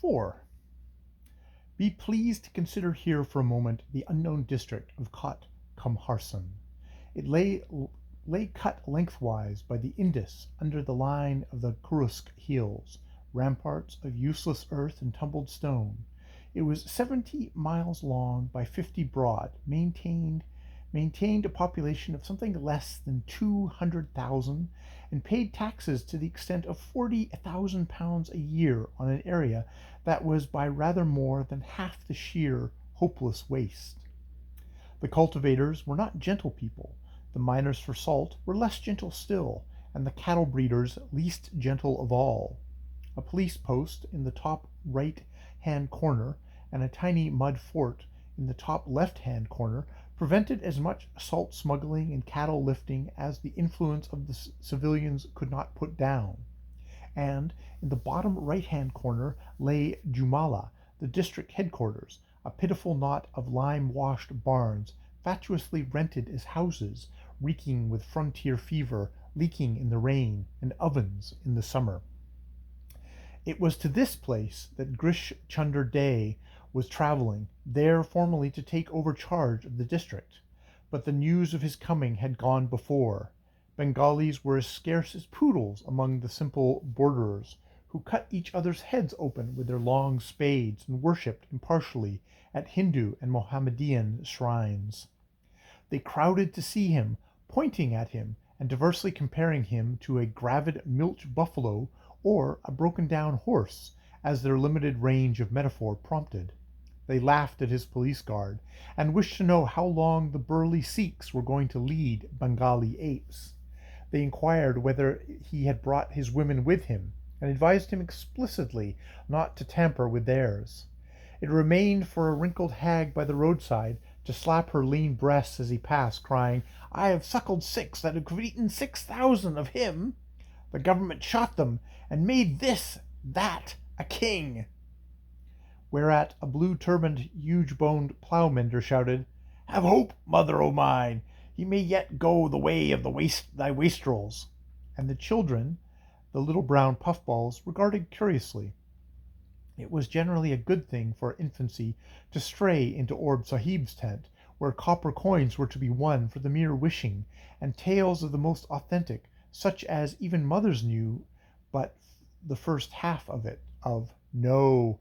4. Be pleased to consider here for a moment the unknown district of Kot Kamharsan. It lay cut lengthwise by the Indus under the line of the Kursk hills, ramparts of useless earth and tumbled stone. It was 70 miles long by 50 broad, maintained a population of something less than 200,000, and paid taxes to the extent of £40,000 a year on an area that was by rather more than half the sheer, hopeless waste. The cultivators were not gentle people, the miners for salt were less gentle still, and the cattle breeders least gentle of all. A police post in the top right-hand corner and a tiny mud fort in the top left-hand corner prevented as much salt smuggling and cattle lifting as the influence of the civilians could not put down. And in the bottom right-hand corner lay Jumala, the district headquarters, a pitiful knot of lime-washed barns, fatuously rented as houses, reeking with frontier fever, leaking in the rain, and ovens in the summer. It was to this place that Grish Chunder Dey was traveling, there formally to take over charge of the district. But the news of his coming had gone before. Bengalis were as scarce as poodles among the simple borderers, who cut each other's heads open with their long spades and worshipped impartially at Hindu and Mohammedan shrines. They crowded to see him, pointing at him and diversely comparing him to a gravid milch buffalo or a broken-down horse, as their limited range of metaphor prompted. They laughed at his police guard, and wished to know how long the burly Sikhs were going to lead Bengali apes. They inquired whether he had brought his women with him, and advised him explicitly not to tamper with theirs. It remained for a wrinkled hag by the roadside to slap her lean breasts as he passed, crying, "I have suckled 6 that have eaten 6,000 of him. The government shot them, and made that, a king." Whereat a blue-turbaned, huge-boned plough-mender shouted, "Have hope, mother o' mine, he may yet go the way of thy wastrels." And the children, the little brown puffballs, regarded curiously. It was generally a good thing for infancy to stray into Orb Sahib's tent, where copper coins were to be won for the mere wishing, and tales of the most authentic, such as even mothers knew but the first half of, no,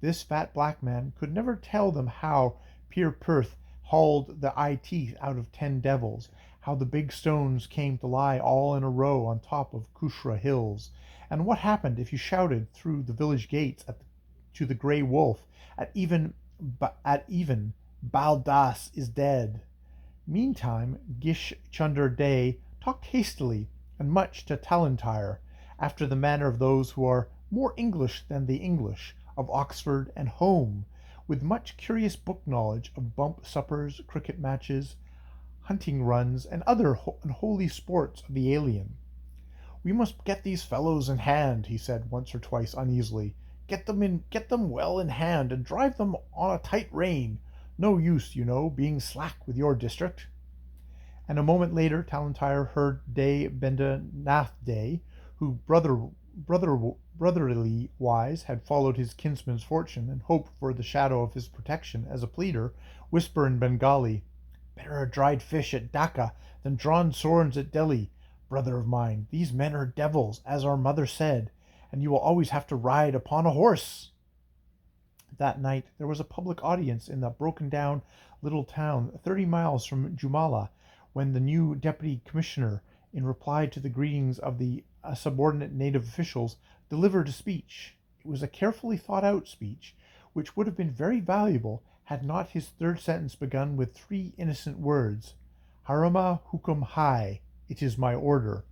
this fat black man could never tell them how Peer Perth hauled the eye teeth out of 10 devils, how the big stones came to lie all in a row on top of Kushra hills, and what happened if you shouted through the village gates to the grey wolf at even Baldas is dead. Meantime, Gish Chunder Dey talked hastily and much to Talentire, after the manner of those who are more English than the English, of Oxford and home, with much curious book knowledge of bump suppers, cricket matches, hunting runs, and other unholy sports of the alien. "We must get these fellows in hand," he said once or twice uneasily. Get them well in hand, and drive them on a tight rein. No use, being slack with your district." And a moment later Talentire heard Dey Benda Nath Dey, who brotherly wise had followed his kinsman's fortune and hoped for the shadow of his protection as a pleader, whisper in Bengali, "Better a dried fish at Dhaka than drawn swords at Delhi. Brother of mine, these men are devils, as our mother said, and you will always have to ride upon a horse." That night there was a public audience in the broken-down little town 30 miles from Jumala, when the new deputy commissioner, in reply to the greetings of the subordinate native officials, delivered a speech. It was a carefully thought-out speech, which would have been very valuable had not his third sentence begun with 3 innocent words, "Harama hukum hai, it is my order."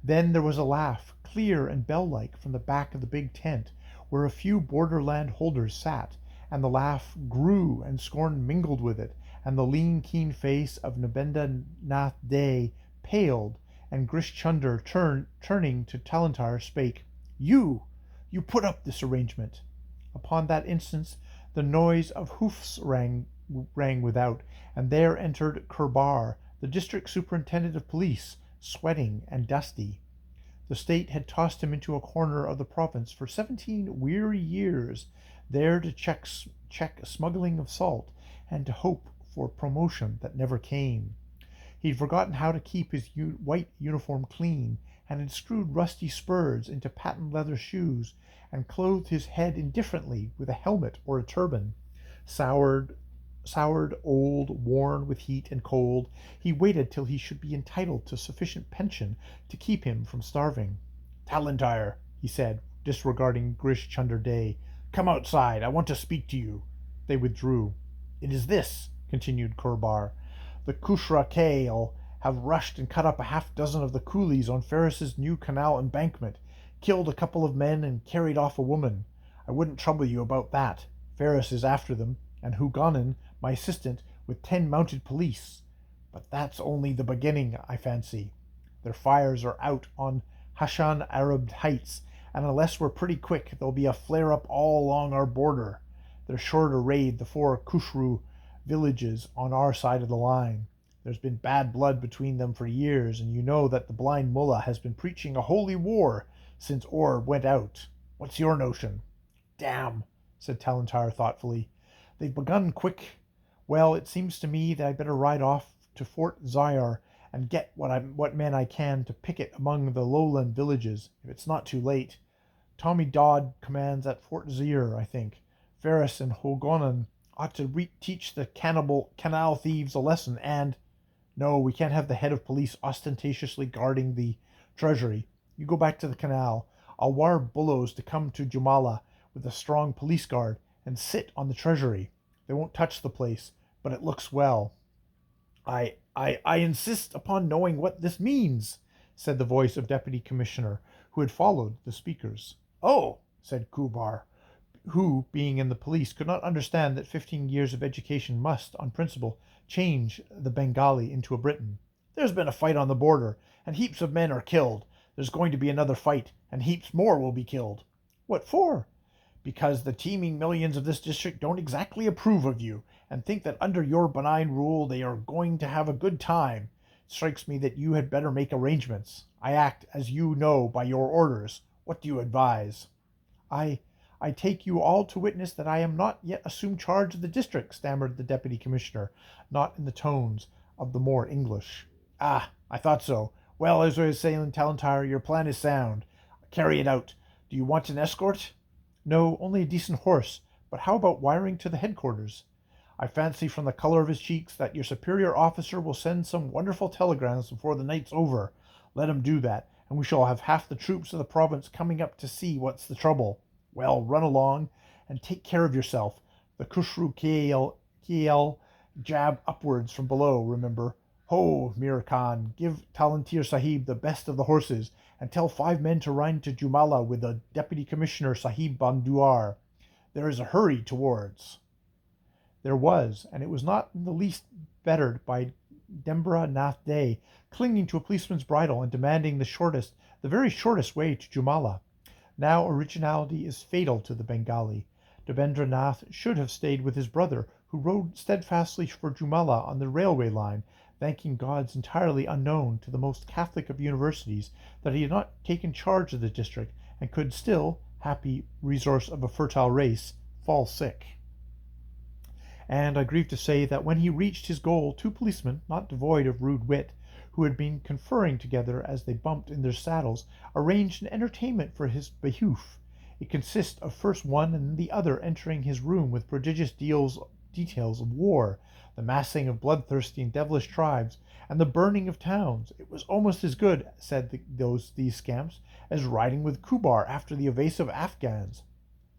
Then there was a laugh, clear and bell-like, from the back of the big tent, where a few borderland holders sat, and the laugh grew, and scorn mingled with it, and the lean, keen face of Nabenda Nath Dey paled, and Grish Chunder, turning to Talentire, spake, You put up this arrangement." Upon that instant the noise of hoofs rang without, and there entered Kurbar, the district superintendent of police, sweating and dusty. The state had tossed him into a corner of the province for 17 weary years, there to check smuggling of salt and to hope for promotion that never came. He'd forgotten how to keep his white uniform clean, and had screwed rusty spurs into patent leather shoes, and clothed his head indifferently with a helmet or a turban. Soured, old, worn with heat and cold, he waited till he should be entitled to sufficient pension to keep him from starving. "Talentire," he said, disregarding Grish Chunder Day, "come outside. I want to speak to you." They withdrew. "It is this," continued Kurbar. "The Kushra Kale have rushed and cut up a half-dozen of the coolies on Ferris's new canal embankment, killed a couple of men, and carried off a woman. I wouldn't trouble you about that. Ferris is after them, and Hugonin, my assistant, with 10 mounted police. But that's only the beginning, I fancy. Their fires are out on Hashan Arab Heights, and unless we're pretty quick, there'll be a flare-up all along our border. They're sure to raid the 4 Kushru villages on our side of the line. There's been bad blood between them for years, and you know that the blind mullah has been preaching a holy war since Orr went out. What's your notion?" "Damn," said Talentire thoughtfully. "They've begun quick. Well, it seems to me that I'd better ride off to Fort Zyar and get what men I can to picket among the lowland villages, if it's not too late. Tommy Dodd commands at Fort Zyr, I think. Ferris and Hogonan ought to teach the canal thieves a lesson, and... No, we can't have the head of police ostentatiously guarding the treasury. You go back to the canal. I'll wire Bullows to come to Jumala with a strong police guard and sit on the treasury. They won't touch the place, but it looks well." I insist upon knowing what this means," said the voice of Deputy Commissioner, who had followed the speakers. "Oh," said Kubar, who, being in the police, could not understand that 15 years of education must, on principle, change the Bengali into a Briton. "There's been a fight on the border, and heaps of men are killed. There's going to be another fight, and heaps more will be killed." "What for?" "Because the teeming millions of this district don't exactly approve of you, and think that under your benign rule they are going to have a good time. It strikes me that you had better make arrangements. I act, as you know, by your orders. What do you advise?" I take you all to witness that I am not yet assumed charge of the district," stammered the deputy commissioner, not in the tones of the more English. "Ah, I thought so. Well, as I was saying, Talentire, your plan is sound. Carry it out. Do you want an escort?" "No, only a decent horse. But how about wiring to the headquarters?" "I fancy from the color of his cheeks that your superior officer will send some wonderful telegrams before the night's over. Let him do that, and we shall have half the troops of the province coming up to see what's the trouble. Well, run along, and take care of yourself. The Kushru Kiel jab upwards from below, remember. Ho, Mir Khan, give Talantir Sahib the best of the horses, and tell 5 men to ride to Jumala with the Deputy Commissioner Sahib Banduar. There is a hurry towards." There was, and it was not in the least bettered by Dembra Nath Day clinging to a policeman's bridle and demanding the very shortest way to Jumala. Now originality is fatal to the Bengali. Devendra Nath should have stayed with his brother, who rode steadfastly for Jumala on the railway line, thanking gods entirely unknown to the most Catholic of universities that he had not taken charge of the district, and could still, happy resource of a fertile race, fall sick. And I grieve to say that when he reached his goal, 2 policemen, not devoid of rude wit, who had been conferring together as they bumped in their saddles, arranged an entertainment for his behoof. It consists of first one and then the other entering his room with prodigious details of war, the massing of bloodthirsty and devilish tribes, and the burning of towns. It was almost as good, said these scamps, as riding with Kubar after the evasive Afghans.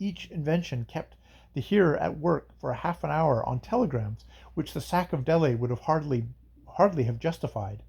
Each invention kept the hearer at work for half an hour on telegrams, which the sack of Delhi would have hardly have justified.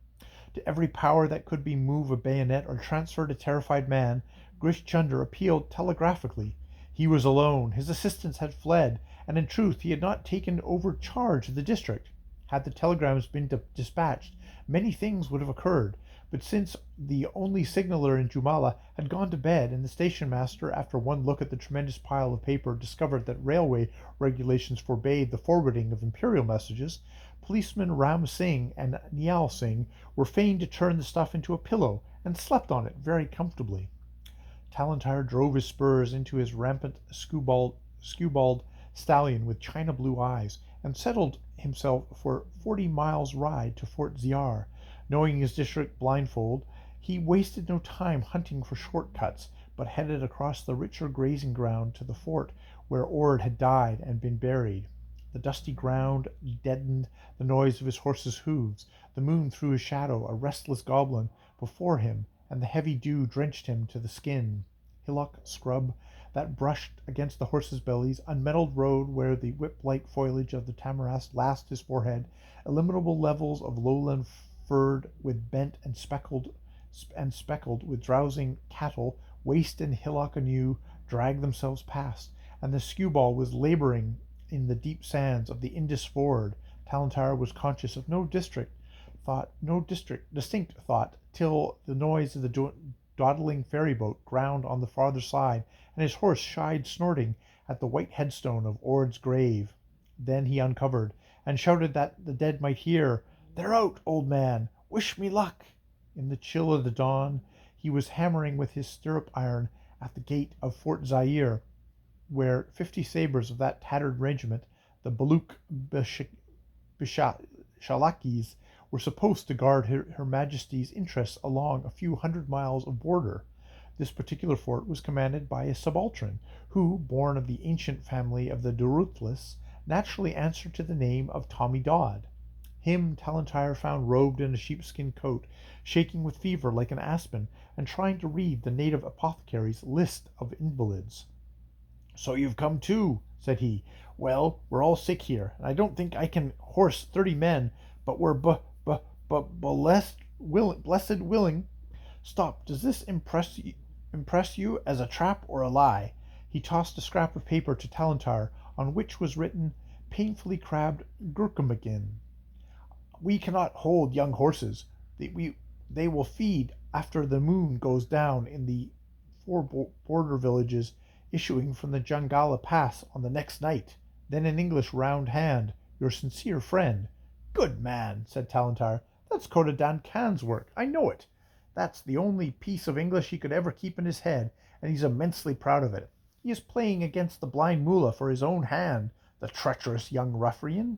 To every power that could move a bayonet or transfer a terrified man, Grish Chunder appealed telegraphically. He was alone, his assistants had fled, and in truth he had not taken over charge of the district. Had the telegrams been dispatched, many things would have occurred, but since the only signaller in Jumala had gone to bed, and the station master, after one look at the tremendous pile of paper, discovered that railway regulations forbade the forwarding of imperial messages, policemen Ram Singh and Nial Singh were fain to turn the stuff into a pillow and slept on it very comfortably. Tallentire drove his spurs into his rampant skewbald stallion with china blue eyes, and settled himself for 40 miles ride to Fort Ziar. Knowing his district blindfold, he wasted no time hunting for short cuts, but headed across the richer grazing ground to the fort where Ord had died and been buried. The dusty ground deadened the noise of his horse's hoofs. The moon threw a shadow, a restless goblin, before him, and the heavy dew drenched him to the skin. Hillock scrub that brushed against the horses' bellies, unmetalled road where the whip-like foliage of the tamarask lashed his forehead, illimitable levels of lowland furred with bent and speckled with drowsing cattle, waste and hillock anew dragged themselves past, and the skewbald was laboring in the deep sands of the Indus ford. Tallentire was conscious of no distinct thought, till the noise of the dawdling ferryboat ground on the farther side, and his horse shied snorting at the white headstone of Ord's grave. Then he uncovered, and shouted that the dead might hear, "They're out, old man! Wish me luck!" In the chill of the dawn he was hammering with his stirrup iron at the gate of Fort Zaire, where 50 sabres of that tattered regiment, the Baluch Bishalakis, were supposed to guard Her Majesty's interests along a few hundred miles of border. This particular fort was commanded by a subaltern, who, born of the ancient family of the Durutlis, naturally answered to the name of Tommy Dodd. Him Tallentire found robed in a sheepskin coat, shaking with fever like an aspen, and trying to read the native apothecary's list of invalids. "So you've come too," said he. "Well, we're all sick here, and I don't think I can horse 30 men, but we're blessed willing. Stop, does this impress you as a trap or a lie?" He tossed a scrap of paper to Tallentire, on which was written, painfully crabbed Gurkhamagin. "We cannot hold young horses. They will feed after the moon goes down in the 4 border villages issuing from the Jungala Pass on the next night. Then in English round hand, your sincere friend." "Good man," said Tallentire. "That's Codadan Khan's work. I know it. That's the only piece of English he could ever keep in his head, and he's immensely proud of it. He is playing against the blind mullah for his own hand, the treacherous young ruffian.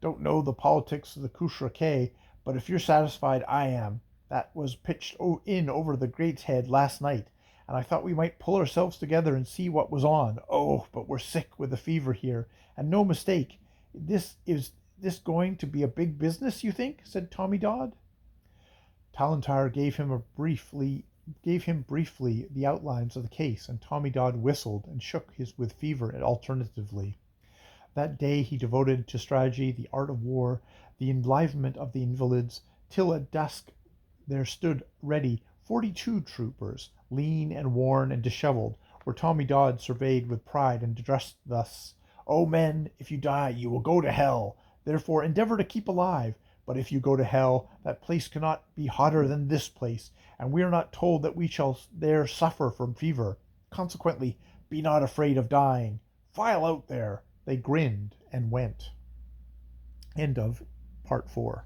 Don't know the politics of the Kushrake, but if you're satisfied, I am. That was pitched in over the great's head last night, and I thought we might pull ourselves together and see what was on. Oh, but we're sick with the fever here, and no mistake. Is this going to be a big business, you think?" said Tommy Dodd. Tallentire gave him briefly the outlines of the case, and Tommy Dodd whistled and shook his with fever alternatively. That day he devoted to strategy, the art of war, the enlivenment of the invalids, till at dusk there stood ready 42 troopers, lean and worn and dishevelled, where Tommy Dodd surveyed with pride and addressed thus: "O men, if you die, you will go to hell. Therefore endeavour to keep alive. But if you go to hell, that place cannot be hotter than this place, and we are not told that we shall there suffer from fever. Consequently, be not afraid of dying. File out there." They grinned and went. End of Part 4.